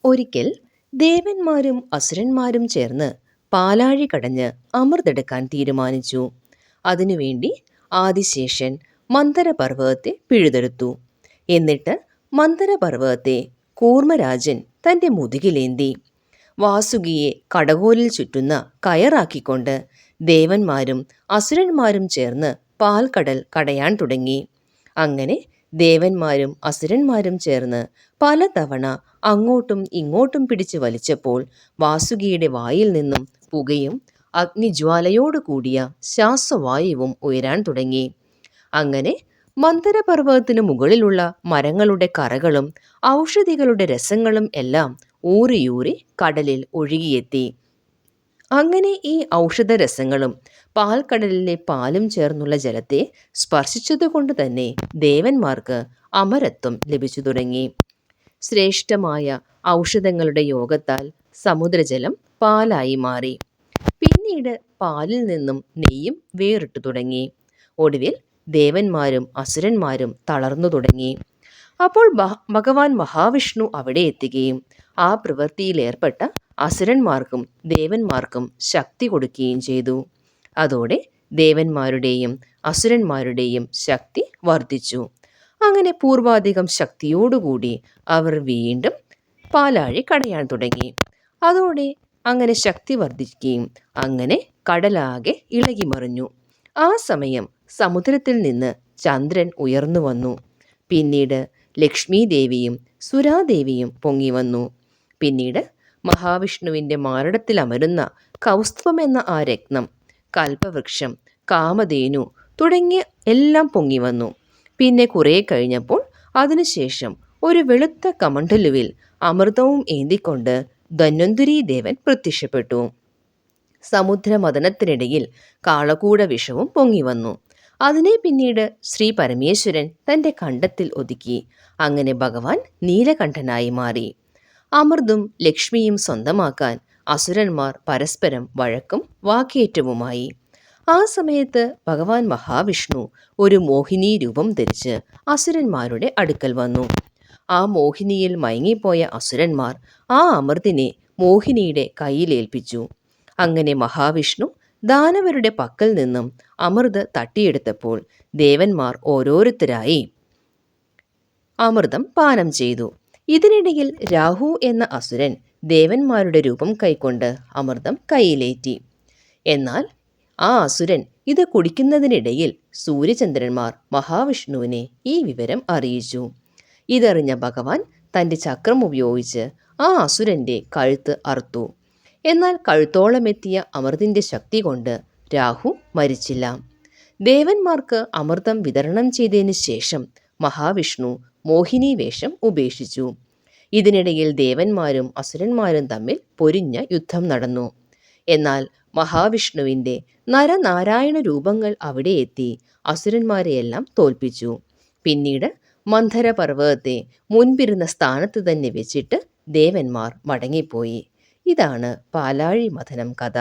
ഒരിക്കൽ ദേവന്മാരും അസുരന്മാരും ചേർന്ന് പാലാഴി കടഞ്ഞ് അമൃതെടുക്കാൻ തീരുമാനിച്ചു. അതിനുവേണ്ടി ആദിശേഷൻ മന്ദരപർവ്വതത്തെ പിഴുതെടുത്തു. എന്നിട്ട് മന്ദരപർവ്വതത്തെ കൂർമ്മരാജൻ തൻ്റെ മുതുകിലേന്തി വാസുകിയെ കടകോലിൽ ചുറ്റുന്ന കയറാക്കിക്കൊണ്ട് ദേവന്മാരും അസുരന്മാരും ചേർന്ന് പാൽക്കടൽ കടയാൻ തുടങ്ങി. അങ്ങനെ ദേവന്മാരും അസുരന്മാരും ചേർന്ന് പലതവണ അങ്ങോട്ടും ഇങ്ങോട്ടും പിടിച്ചു വലിച്ചപ്പോൾ വാസുകിയുടെ വായിൽ നിന്നും പുകയും അഗ്നിജ്വാലയോട് കൂടിയ ശ്വാസവായുവും ഉയരാൻ തുടങ്ങി. അങ്ങനെ മന്ദരപർവ്വതത്തിനു മുകളിലുള്ള മരങ്ങളുടെ കറകളും ഔഷധികളുടെ രസങ്ങളും എല്ലാം ഊറിയൂറി കടലിൽ ഒഴുകിയെത്തി. അങ്ങനെ ഈ ഔഷധരസങ്ങളും പാൽക്കടലിലെ പാലും ചേർന്നുള്ള ജലത്തെ സ്പർശിച്ചതുകൊണ്ട് തന്നെ ദേവന്മാർക്ക് അമരത്വം ലഭിച്ചു തുടങ്ങി. ശ്രേഷ്ഠമായ ഔഷധങ്ങളുടെ യോഗത്താൽ സമുദ്രജലം പാലായി മാറി. പിന്നീട് പാലിൽ നിന്നും നെയ്യും വേറിട്ടു തുടങ്ങി. ഒടുവിൽ ദേവന്മാരും അസുരന്മാരും തളർന്നു തുടങ്ങി. അപ്പോൾ ഭഗവാൻ മഹാവിഷ്ണു അവിടെ എത്തുകയും ആ പ്രവൃത്തിയിലേർപ്പെട്ട അസുരന്മാർക്കും ദേവന്മാർക്കും ശക്തി കൊടുക്കുകയും ചെയ്തു. അതോടെ ദേവന്മാരുടെയും അസുരന്മാരുടെയും ശക്തി വർദ്ധിച്ചു. അങ്ങനെ പൂർവാധികം ശക്തിയോടുകൂടി അവർ വീണ്ടും പാലാഴി കടയാൻ തുടങ്ങി. അതോടെ അങ്ങനെ ശക്തി വർദ്ധിക്കുകയും അങ്ങനെ കടലാകെ ഇളകിമറിഞ്ഞു. ആ സമയം സമുദ്രത്തിൽ നിന്ന് ചന്ദ്രൻ ഉയർന്നു വന്നു. പിന്നീട് ലക്ഷ്മി ദേവിയും സുരാദേവിയും പൊങ്ങി വന്നു. പിന്നീട് മഹാവിഷ്ണുവിൻ്റെ മാരടത്തിൽ അമരുന്ന കൗസ്തുഭം എന്ന ആ രത്നം, കൽപ്പവൃക്ഷം, കാമധേനു തുടങ്ങിയ എല്ലാം പൊങ്ങി വന്നു. പിന്നെ കുറേ കഴിഞ്ഞപ്പോൾ അതിനുശേഷം ഒരു വെളുത്ത കമണ്ഡലുവിൽ അമൃതവും ഏന്തിക്കൊണ്ട് ധന്വന്തരി ദേവൻ പ്രത്യക്ഷപ്പെട്ടു. സമുദ്രമഥനത്തിനിടയിൽ കാളകൂട വിഷവും പൊങ്ങി വന്നു. അതിനെ പിന്നീട് ശ്രീ പരമേശ്വരൻ തൻ്റെ കണ്ഠത്തിൽ ഒതുക്കി. അങ്ങനെ ഭഗവാൻ നീലകണ്ഠനായി മാറി. അമൃതും ലക്ഷ്മിയും സ്വന്തമാക്കാൻ അസുരന്മാർ പരസ്പരം വഴക്കും വാക്കേറ്റവുമായി. ആ സമയത്ത് ഭഗവാൻ മഹാവിഷ്ണു ഒരു മോഹിനി രൂപം ധരിച്ച് അസുരന്മാരുടെ അടുക്കൽ വന്നു. ആ മോഹിനിയിൽ മയങ്ങിപ്പോയ അസുരന്മാർ ആ അമൃതിനെ മോഹിനിയുടെ കയ്യിലേൽപ്പിച്ചു. അങ്ങനെ മഹാവിഷ്ണു ദാനവരുടെ പക്കൽ നിന്നും അമൃത് തട്ടിയെടുത്തപ്പോൾ ദേവന്മാർ ഓരോരുത്തരായി അമൃതം പാനം ചെയ്തു. ഇതിനിടയിൽ രാഹു എന്ന അസുരൻ ദേവന്മാരുടെ രൂപം കൈക്കൊണ്ട് അമൃതം കയ്യിലേറ്റി. എന്നാൽ ആ അസുരൻ ഇത് കുടിക്കുന്നതിനിടയിൽ സൂര്യചന്ദ്രന്മാർ മഹാവിഷ്ണുവിനെ ഈ വിവരം അറിയിച്ചു. ഇതറിഞ്ഞ ഭഗവാൻ തൻ്റെ ചക്രം ഉപയോഗിച്ച് ആ അസുരൻ്റെ കഴുത്ത് അറുത്തു. എന്നാൽ കഴുത്തോളമെത്തിയ അമൃതിൻ്റെ ശക്തി കൊണ്ട് രാഹു മരിച്ചില്ല. ദേവന്മാർക്ക് അമൃതം വിതരണം ചെയ്തതിന് ശേഷം മഹാവിഷ്ണു മോഹിനി വേഷം ഉപേക്ഷിച്ചു. ഇതിനിടയിൽ ദേവന്മാരും അസുരന്മാരും തമ്മിൽ പൊരിഞ്ഞ യുദ്ധം നടന്നു. എന്നാൽ മഹാവിഷ്ണുവിൻ്റെ നരനാരായണ രൂപങ്ങൾ അവിടെ എത്തി അസുരന്മാരെയെല്ലാം തോൽപ്പിച്ചു. പിന്നീട് മന്ദരപർവ്വതത്തെ മുൻപിരുന്ന സ്ഥാനത്ത് തന്നെ വെച്ചിട്ട് ദേവന്മാർ മടങ്ങിപ്പോയി. ഇതാണ് പാലാഴി മഥനം കഥ.